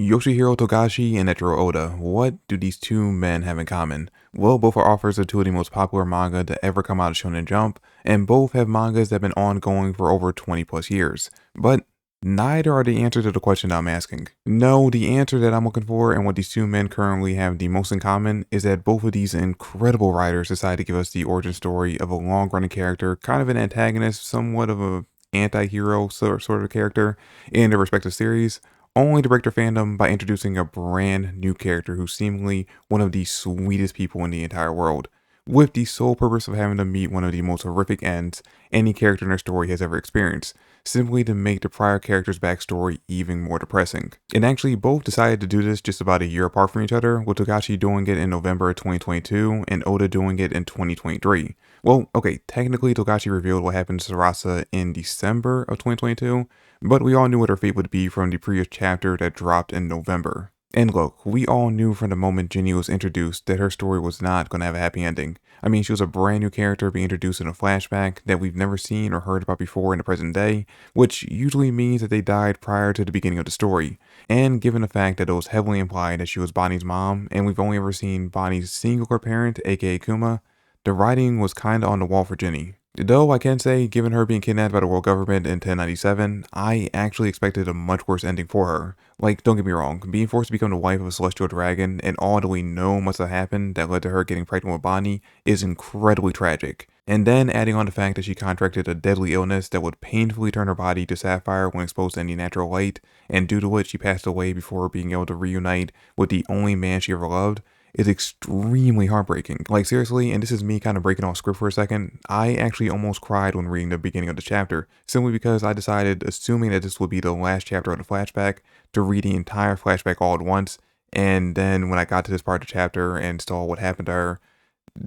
Yoshihiro Togashi and Eiichiro Oda. What do these two men have in common? Well, both are authors of two of the most popular manga to ever come out of Shonen Jump, and both have mangas that have been ongoing for over 20 plus years. But neither are the answer to the question I'm asking. No, the answer that I'm looking for and what these two men currently have the most in common is that both of these incredible writers decided to give us the origin story of a long-running character, kind of an antagonist, somewhat of a anti-hero sort of character in their respective series, only to break their fandom by introducing a brand new character who's seemingly one of the sweetest people in the entire world, with the sole purpose of having them meet one of the most horrific ends any character in their story has ever experienced, simply to make the prior character's backstory even more depressing. And actually, both decided to do this just about a year apart from each other, with Togashi doing it in November of 2022 and Oda doing it in 2023. Well, okay, technically Togashi revealed what happened to Sarasa in December of 2022, but we all knew what her fate would be from the previous chapter that dropped in November. And look, we all knew from the moment Ginny was introduced that her story was not going to have a happy ending. I mean, she was a brand new character being introduced in a flashback that we've never seen or heard about before in the present day, which usually means that they died prior to the beginning of the story. And given the fact that it was heavily implied that she was Bonney's mom, and we've only ever seen Bonney's singular parent, aka Kuma, the writing was kinda on the wall for Ginny. Though I can say, given her being kidnapped by the world government in 1097, I actually expected a much worse ending for her. Like, don't get me wrong, being forced to become the wife of a celestial dragon and all that we know must have happened that led to her getting pregnant with Bonney is incredibly tragic. And then adding on the fact that she contracted a deadly illness that would painfully turn her body to sapphire when exposed to any natural light, and due to which she passed away before being able to reunite with the only man she ever loved, is extremely heartbreaking. Like, seriously, and this is me kind of breaking off script for a second, I actually almost cried when reading the beginning of the chapter, simply because I decided, assuming that this would be the last chapter of the flashback, to read the entire flashback all at once, and then when I got to this part of the chapter and saw what happened to her,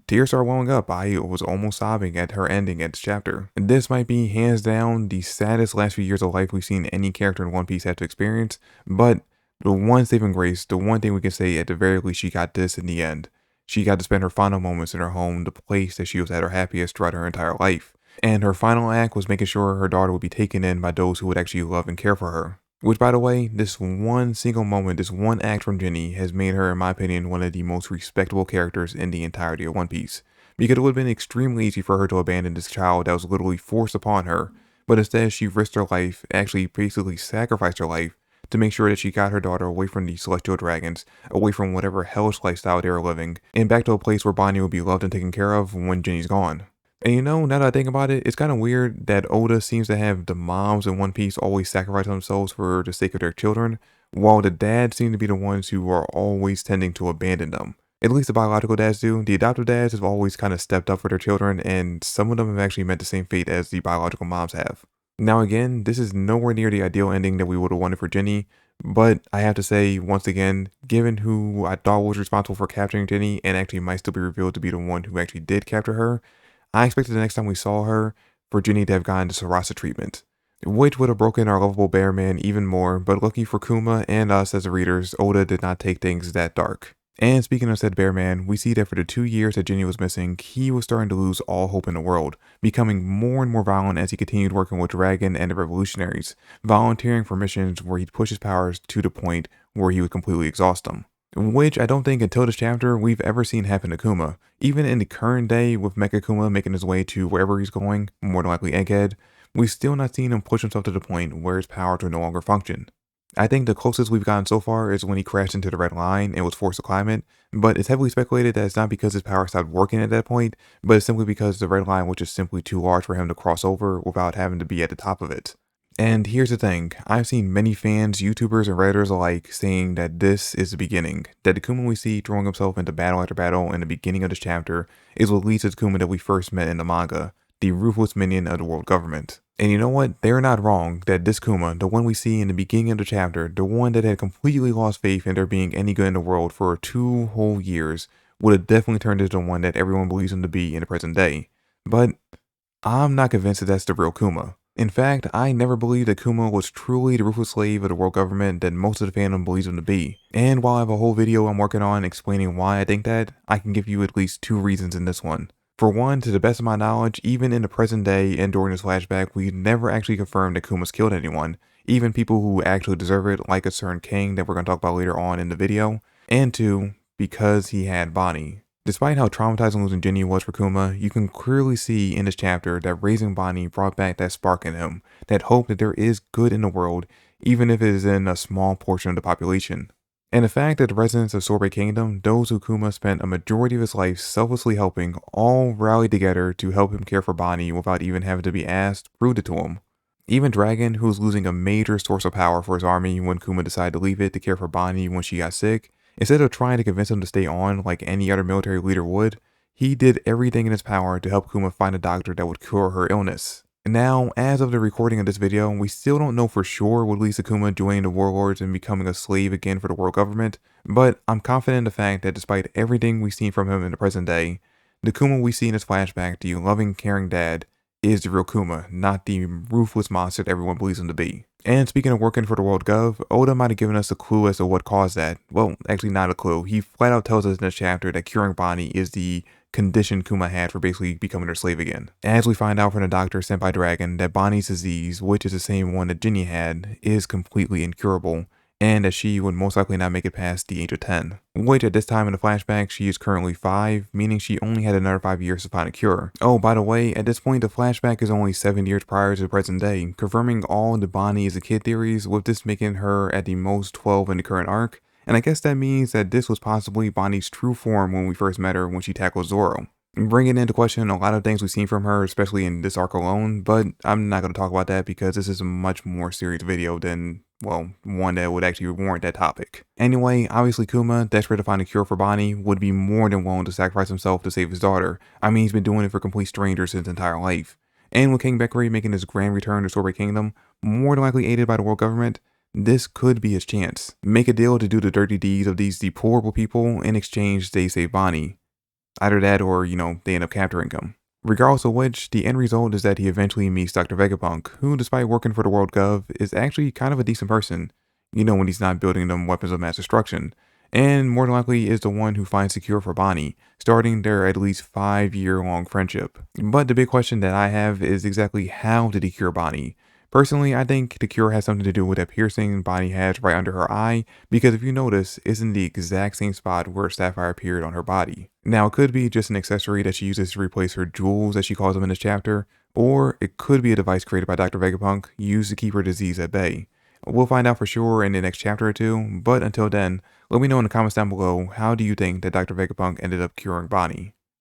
tears started welling up. I was almost sobbing at her ending at this chapter. This might be hands down the saddest last few years of life we've seen any character in One Piece have to experience, but the one saving grace, the one thing we can say at the very least she got this in the end. She got to spend her final moments in her home, the place that she was at her happiest throughout her entire life. And her final act was making sure her daughter would be taken in by those who would actually love and care for her. Which, by the way, this one single moment, this one act from Ginny has made her, in my opinion, one of the most respectable characters in the entirety of One Piece. Because it would have been extremely easy for her to abandon this child that was literally forced upon her, but instead she risked her life, actually basically sacrificed her life, to make sure that she got her daughter away from the celestial dragons, away from whatever hellish lifestyle they were living, and back to a place where Bonney would be loved and taken care of when Ginny's gone. And you know, now that I think about it, it's kind of weird that Oda seems to have the moms in One Piece always sacrifice themselves for the sake of their children, while the dads seem to be the ones who are always tending to abandon them. At least the biological dads do. The adoptive dads have always kind of stepped up for their children, and some of them have actually met the same fate as the biological moms have. Now again, this is nowhere near the ideal ending that we would have wanted for Ginny, but I have to say, once again, given who I thought was responsible for capturing Ginny and actually might still be revealed to be the one who actually did capture her, I expected the next time we saw her for Ginny to have gotten the Sarasa treatment, which would have broken our lovable bear man even more, but lucky for Kuma and us as the readers, Oda did not take things that dark. And speaking of said bear man, we see that for the 2 years that Ginny was missing, he was starting to lose all hope in the world, becoming more and more violent as he continued working with Dragon and the revolutionaries, volunteering for missions where he'd push his powers to the point where he would completely exhaust them. Which I don't think until this chapter we've ever seen happen to Kuma. Even in the current day with Mecha Kuma making his way to wherever he's going, more than likely Egghead, we've still not seen him push himself to the point where his powers will no longer function. I think the closest we've gotten so far is when he crashed into the red line and was forced to climb it, but it's heavily speculated that it's not because his power stopped working at that point, but it's simply because the red line was just simply too large for him to cross over without having to be at the top of it. And here's the thing, I've seen many fans, YouTubers, and Redditors alike saying that this is the beginning, that the Kuma we see throwing himself into battle after battle in the beginning of this chapter is what leads to the Kuma that we first met in the manga, the ruthless minion of the world government. And you know what? They're not wrong that this Kuma, the one we see in the beginning of the chapter, the one that had completely lost faith in there being any good in the world for 2 whole years, would have definitely turned into the one that everyone believes him to be in the present day. But I'm not convinced that that's the real Kuma. In fact, I never believed that Kuma was truly the ruthless slave of the world government that most of the fandom believes him to be. And while I have a whole video I'm working on explaining why I think that, I can give you at least 2 reasons in this one. For one, to the best of my knowledge, even in the present day and during this flashback, we never actually confirmed that Kuma's killed anyone, even people who actually deserve it, like a certain king that we're going to talk about later on in the video, and 2, because he had Bonney. Despite how traumatizing losing Ginny was for Kuma, you can clearly see in this chapter that raising Bonney brought back that spark in him, that hope that there is good in the world, even if it is in a small portion of the population. And the fact that the residents of Sorbet Kingdom, those who Kuma spent a majority of his life selflessly helping, all rallied together to help him care for Bonney without even having to be asked, proved it to him. Even Dragon, who was losing a major source of power for his army when Kuma decided to leave it to care for Bonney when she got sick, instead of trying to convince him to stay on like any other military leader would, he did everything in his power to help Kuma find a doctor that would cure her illness. Now, as of the recording of this video, we still don't know for sure what leads to Kuma joining the warlords and becoming a slave again for the world government, but I'm confident in the fact that despite everything we've seen from him in the present day, the Kuma we see in this flashback, the loving, caring dad, is the real Kuma, not the ruthless monster that everyone believes him to be. And speaking of working for the World Gov, Oda might have given us a clue as to what caused that. Well, actually not a clue. He flat out tells us in this chapter that curing Bonney is the condition Kuma had for basically becoming her slave again. As we find out from the doctor sent by Dragon that Bonney's disease, which is the same one that Ginny had, is completely incurable, and that she would most likely not make it past the age of 10. Which at this time in the flashback, she is currently 5, meaning she only had another 5 years to find a cure. Oh, by the way, at this point the flashback is only 7 years prior to the present day, confirming all the Bonney is a kid theories, with this making her at the most 12 in the current arc. And I guess that means that this was possibly Bonney's true form when we first met her when she tackled Zoro. Bringing into question a lot of things we've seen from her, especially in this arc alone, but I'm not going to talk about that because this is a much more serious video than, well, one that would actually warrant that topic. Anyway, obviously Kuma, desperate to find a cure for Bonney, would be more than willing to sacrifice himself to save his daughter. I mean, he's been doing it for complete strangers his entire life. And with King Bekari making his grand return to Sorbet Kingdom, more than likely aided by the world government, this could be his chance. Make a deal to do the dirty deeds of these deplorable people, in exchange they save Bonney. Either that or, they end up capturing him. Regardless of which, the end result is that he eventually meets Dr. Vegapunk, who, despite working for the World Gov, is actually kind of a decent person. When he's not building them weapons of mass destruction. And more than likely is the one who finds the cure for Bonney, starting their at least 5-year-long friendship. But the big question that I have is exactly how did he cure Bonney? Personally, I think the cure has something to do with that piercing Bonney has right under her eye, because if you notice, it's in the exact same spot where Sapphire appeared on her body. Now, it could be just an accessory that she uses to replace her jewels, as she calls them in this chapter, or it could be a device created by Dr. Vegapunk used to keep her disease at bay. We'll find out for sure in the next chapter or two, but until then, let me know in the comments down below, how do you think that Dr. Vegapunk ended up curing Bonney?